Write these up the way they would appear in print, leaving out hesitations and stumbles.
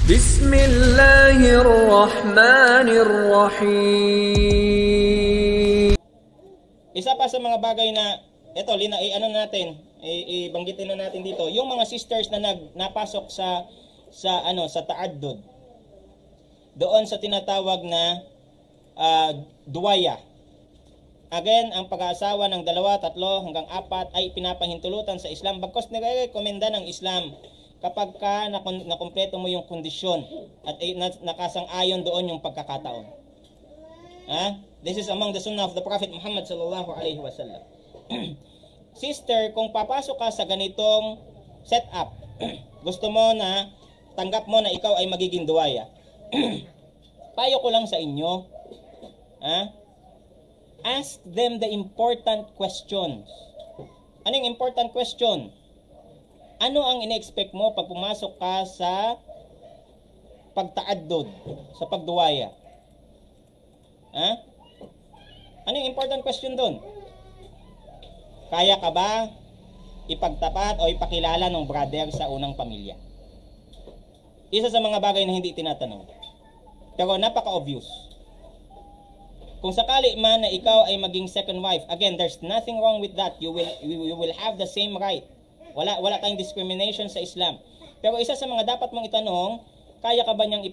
بسم الله الرحمن الرحيم. Isa pa sa mga bagay na ito ibanggitin na natin dito, yung mga sisters na napasok sa ta'addud. Doon sa tinatawag na duwaya. Again, ang pag-aasawa ng 2, 3 hanggang 4 ay pinapahintulutan sa Islam. Bagkus nire-rekomenda ng Islam kapag ka nakumpleto mo yung kondisyon at nakasang-ayon doon yung pagkakataon. This is among the sunnah of the Prophet Muhammad sallallahu alaihi wasallam. Sister, kung papasok ka sa ganitong setup, gusto mo na tanggap mo na ikaw ay magiging duwaya. Payo ko lang sa inyo, ask them the important questions. Anong important question? Ano ang ine-expect mo pag pumasok ka sa pagtaaddud, sa pagduwaya? Ano yung important question doon? Kaya ka ba ipagtapat o ipakilala ng brother sa unang pamilya? Isa sa mga bagay na hindi tinatanong. Pero napaka-obvious. Kung sakali man na ikaw ay maging second wife, again, there's nothing wrong with that. You will have the same right. Wala tayong discrimination sa Islam. Pero isa sa mga dapat mong itanong, kaya ka ba niyang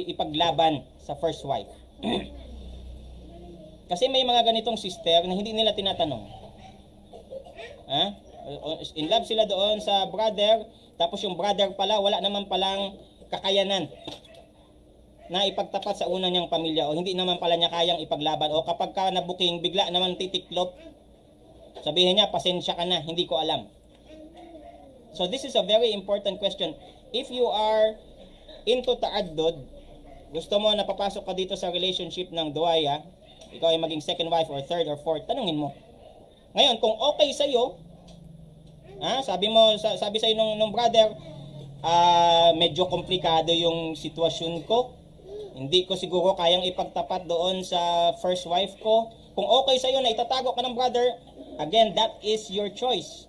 ipaglaban sa first wife? Kasi may mga ganitong sister na hindi nila tinatanong. In love sila doon sa brother, tapos yung brother pala, wala naman palang kakayanan na ipagtapat sa una niyang pamilya, o hindi naman pala niya kayang ipaglaban, o kapag ka nabuking, bigla naman titiklop, sabihin niya, pasensya ka na, hindi ko alam. So this is a very important question. If you are into ta'addud, gusto mo na papasok ka dito sa relationship ng duwaya, ikaw ay maging second wife or third or fourth, tanungin mo. Ngayon, kung okay sa'yo, sabi sa'yo nung brother, medyo komplikado yung sitwasyon ko, hindi ko siguro kayang ipagtapat doon sa first wife ko. Kung okay sa'yo na itatago ka ng brother, again, that is your choice.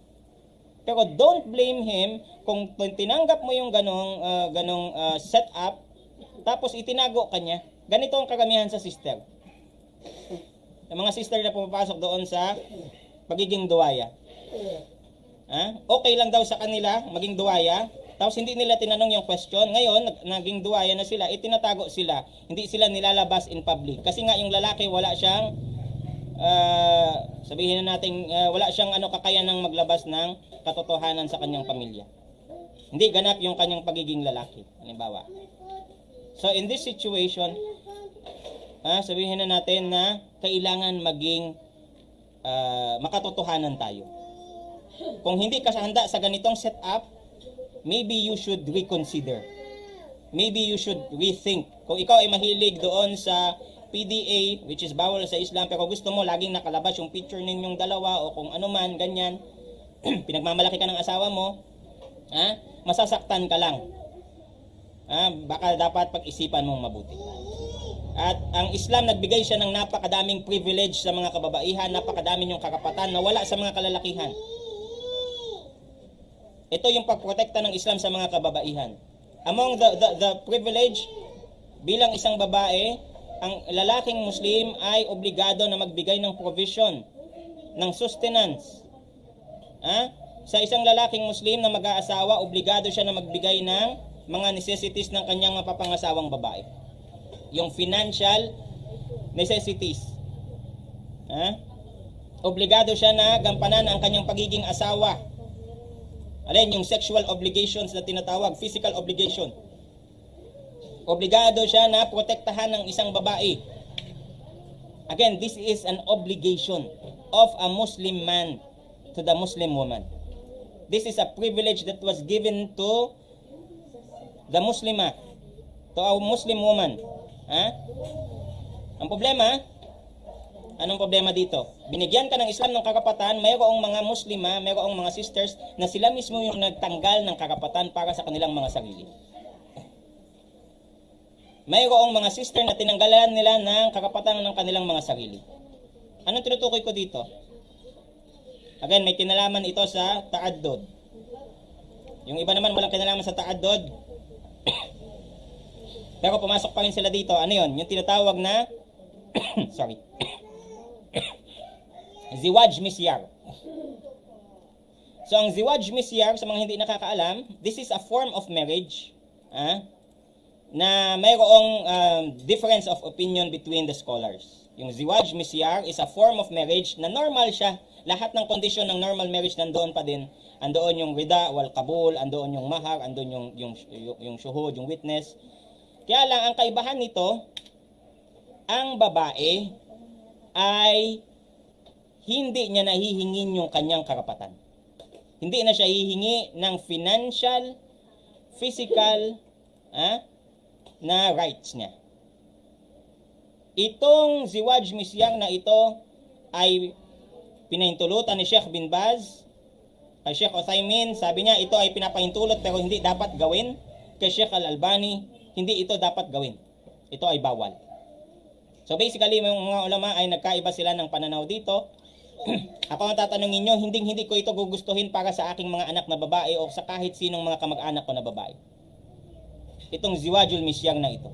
Pero don't blame him kung tinanggap mo yung ganong setup, tapos itinago ka niya. Ganito ang karamihan sa sister. Yung mga sister na pumapasok doon sa pagiging duwaya. Okay lang daw sa kanila maging duwaya, tapos hindi nila tinanong yung question. Ngayon, naging duwaya na sila, itinatago sila. Hindi sila nilalabas in public. Kasi nga yung lalaki wala siyang, sabihin na natin, wala siyang kakayanang maglabas ng katotohanan sa kanyang pamilya. Hindi ganap yung kanyang pagiging lalaki. Halimbawa. So in this situation, sabihin na natin na kailangan maging makatotohanan tayo. Kung hindi ka handa sa ganitong setup, maybe you should reconsider. Maybe you should rethink. Kung ikaw ay mahilig doon sa PDA, which is bawal sa Islam, pero gusto mo laging nakalabas yung picture ninyong dalawa o kung ano man, ganyan, pinagmamalaki ka ng asawa mo, masasaktan ka lang. Baka dapat pag-isipan mong mabuti. At ang Islam, nagbigay siya ng napakadaming privilege sa mga kababaihan, napakadaming yung karapatan na wala sa mga kalalakihan. Ito yung pagprotekta ng Islam sa mga kababaihan. Among the privilege, bilang isang babae, ang lalaking Muslim ay obligado na magbigay ng provision, ng sustenance. Sa isang lalaking Muslim na mag-aasawa, obligado siya na magbigay ng mga necessities ng kanyang mapapangasawang babae. Yung financial necessities. Obligado siya na gampanan ang kanyang pagiging asawa. Alin, yung sexual obligations na tinatawag, physical obligation. Obligado siya na protektahan ng isang babae. Again, this is an obligation of a Muslim man to the Muslim woman. This is a privilege that was given to the Muslimah, to a Muslim woman. Ang problema, anong problema dito? Binigyan ka ng Islam ng karapatan, mayroong mga Muslima, mayroong mga sisters na sila mismo yung nagtanggal ng karapatan para sa kanilang mga sarili. Mayroong mga sister na tinanggalan nila ng karapatan ng kanilang mga sarili. Anong tinutukoy ko dito? Again, may kinalaman ito sa ta'addud. Yung iba naman walang kinalaman sa ta'addud. Pero pumasok pa rin sila dito. Ano yun? Yung tinatawag na sorry. Ziwaj Misyar. So, ang Ziwaj Misyar, sa mga hindi nakakaalam, this is a form of marriage na mayroong difference of opinion between the scholars. Yung Ziwaj Misyar is a form of marriage na normal siya. Lahat ng kondisyon ng normal marriage nandoon pa din. Andoon yung rida wal qabul, andoon yung mahar, andoon yung shuhud, yung witness. Kaya lang, ang kaibahan nito, ang babae ay hindi niya nahihingin yung kanyang karapatan. Hindi na siya hihingi ng financial, physical, na rights niya. Itong Ziwaj Misyar na ito ay pinahintulutan ni Sheikh bin Baz, kay Sheikh Uthaymin, sabi niya ito ay pinapahintulot pero hindi dapat gawin. Kay Sheikh Al-Albani, hindi ito dapat gawin. Ito ay bawal. So basically, mga ulama ay nagkaiba sila ng pananaw dito. Ako ang tatanungin nyo, hindi ko ito gugustuhin para sa aking mga anak na babae o sa kahit sinong mga kamag-anak ko na babae. Itong Ziwajul Misyar na ito.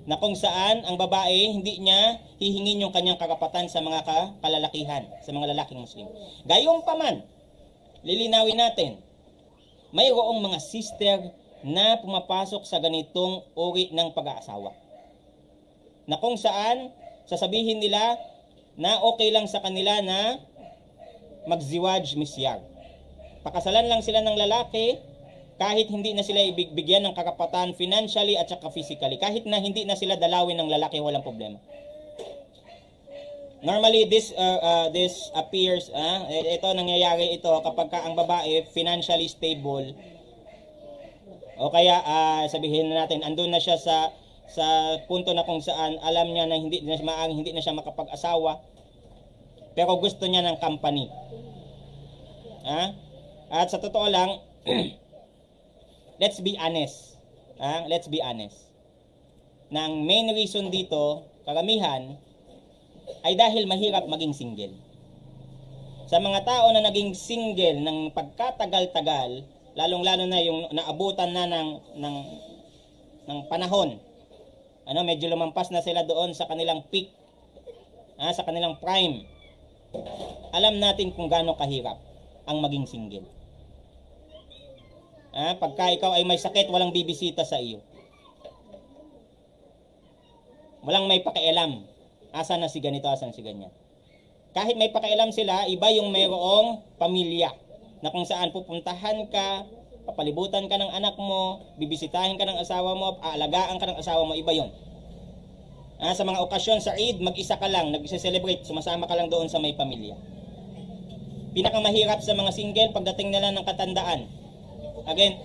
Na kung saan ang babae hindi niya hihingin yung kanyang karapatan sa mga kalalakihan, sa mga lalaking Muslim. Gayunpaman, lilinawin natin, mayroong mga sister na pumapasok sa ganitong uri ng pag-aasawa. Na kung saan sasabihin nila na okay lang sa kanila na magziwaj misyar. Pakasalan lang sila ng lalaki kahit hindi na sila ibigyan ng karapatan financially at saka physically. Kahit na hindi na sila dalawin ng lalaki, walang problema. Normally, this appears, ito nangyayari ito kapag ang babae financially stable o kaya sabihin na natin andun na siya sa punto na kung saan alam niya na hindi na siya makapag-asawa pero gusto niya ng company. At sa totoo lang let's be honest. Let's be honest. Nang main reason dito, karamihan ay dahil mahirap maging single. Sa mga tao na naging single ng pagkatagal-tagal, lalong-lalo na yung naabutan na ng panahon. Medyo lumampas na sila doon sa kanilang peak, sa kanilang prime. Alam natin kung gaano kahirap ang maging single. Pagka ikaw ay may sakit, walang bibisita sa iyo. Walang may pakialam. Asan na si ganito, asan si ganyan. Kahit may pakialam sila, iba yung mayroong pamilya na kung saan pupuntahan ka, papalibutan ka ng anak mo, bibisitahin ka ng asawa mo, aalagaan ka ng asawa mo, iba yun. Sa mga okasyon sa Eid, mag-isa ka lang, nag-celebrate, sumasama ka lang doon sa may pamilya. Pinakamahirap sa mga single, pagdating nila ng katandaan. Again,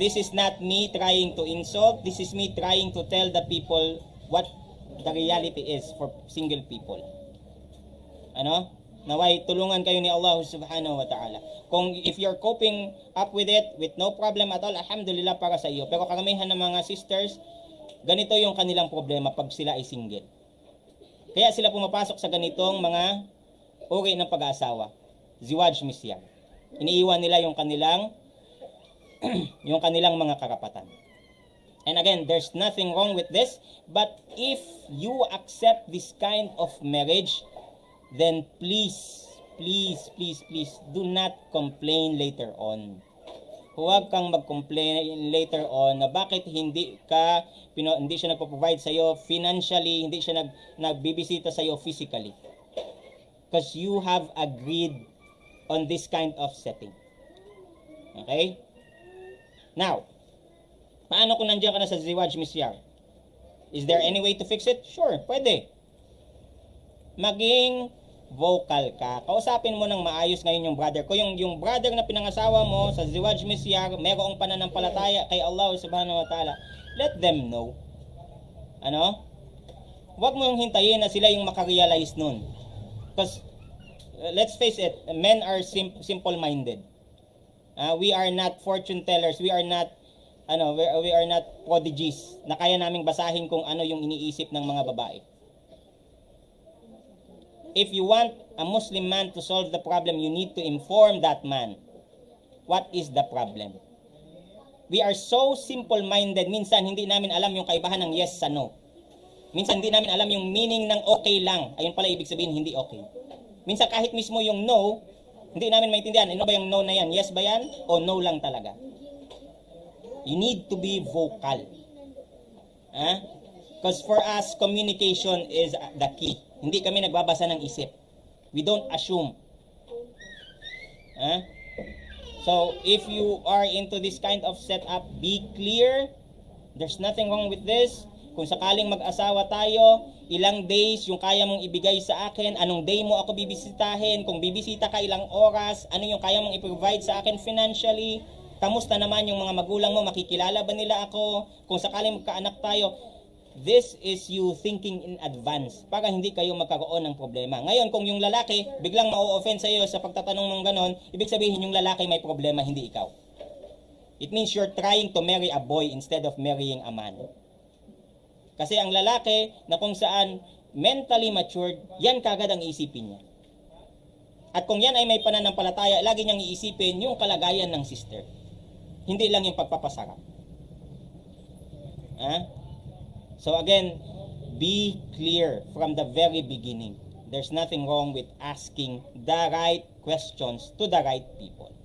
this is not me trying to insult, this is me trying to tell the people what the reality is for single people. Naway tulungan kayo ni Allah subhanahu wa ta'ala. Kung if you're coping up with it with no problem at all, alhamdulillah para sa iyo. Pero karamihan ng mga sisters, ganito yung kanilang problema pag sila ay single. Kaya sila pumapasok sa ganitong mga uri ng pag-aasawa. Ziwaj misyar. Iniiwan nila yung kanilang yung kanilang mga karapatan. And again, there's nothing wrong with this, but if you accept this kind of marriage, then please do not complain later on. Huwag kang mag-complain later on na bakit hindi siya nagpo-provide sa iyo financially, hindi siya nagbibisita sa iyo physically. Because you have agreed on this kind of setting. Okay? Now, paano kung nandiyan ka na sa Ziwaj Misyar? Is there any way to fix it? Sure, pwede. Maging vocal ka. Kausapin mo ng maayos ngayon yung brother ko. Yung brother na pinangasawa mo sa Ziwaj Misyar, mayroong pananampalataya kay Allah subhanahu wa ta'ala. Let them know. Huwag mong hintayin na sila yung makarealize nun. Because, let's face it, men are simple-minded. We are not fortune tellers. We are not prodigies na kaya naming basahin kung ano yung iniisip ng mga babae. If you want a Muslim man to solve the problem, you need to inform that man what is the problem. We are so simple-minded, minsan hindi namin alam yung kaibahan ng yes sa no. Minsan hindi namin alam yung meaning ng okay lang. Ayun pala ibig sabihin, hindi okay. Minsan kahit mismo yung no, hindi namin maintindihan. Ano ba yung no na yan? Yes ba yan? O no lang talaga? You need to be vocal. Because for us, communication is the key. Hindi kami nagbabasa ng isip. We don't assume. So, if you are into this kind of setup, be clear. There's nothing wrong with this. Kung sakaling mag-asawa tayo, ilang days yung kaya mong ibigay sa akin, anong day mo ako bibisitahin, kung bibisita ka ilang oras, ano yung kaya mong i-provide sa akin financially, kamusta naman yung mga magulang mo, makikilala ba nila ako, kung sakaling magkaanak tayo. This is you thinking in advance para hindi kayo magkaroon ng problema. Ngayon, kung yung lalaki biglang ma-offend sa iyo sa pagtatanong mong ganon, ibig sabihin yung lalaki may problema, hindi ikaw. It means you're trying to marry a boy instead of marrying a man. Kasi ang lalaki na kung saan mentally matured, yan kagad ang iisipin niya. At kung yan ay may pananampalataya, lagi niyang iisipin yung kalagayan ng sister. Hindi lang yung pagpapasarap. So again, be clear from the very beginning. There's nothing wrong with asking the right questions to the right people.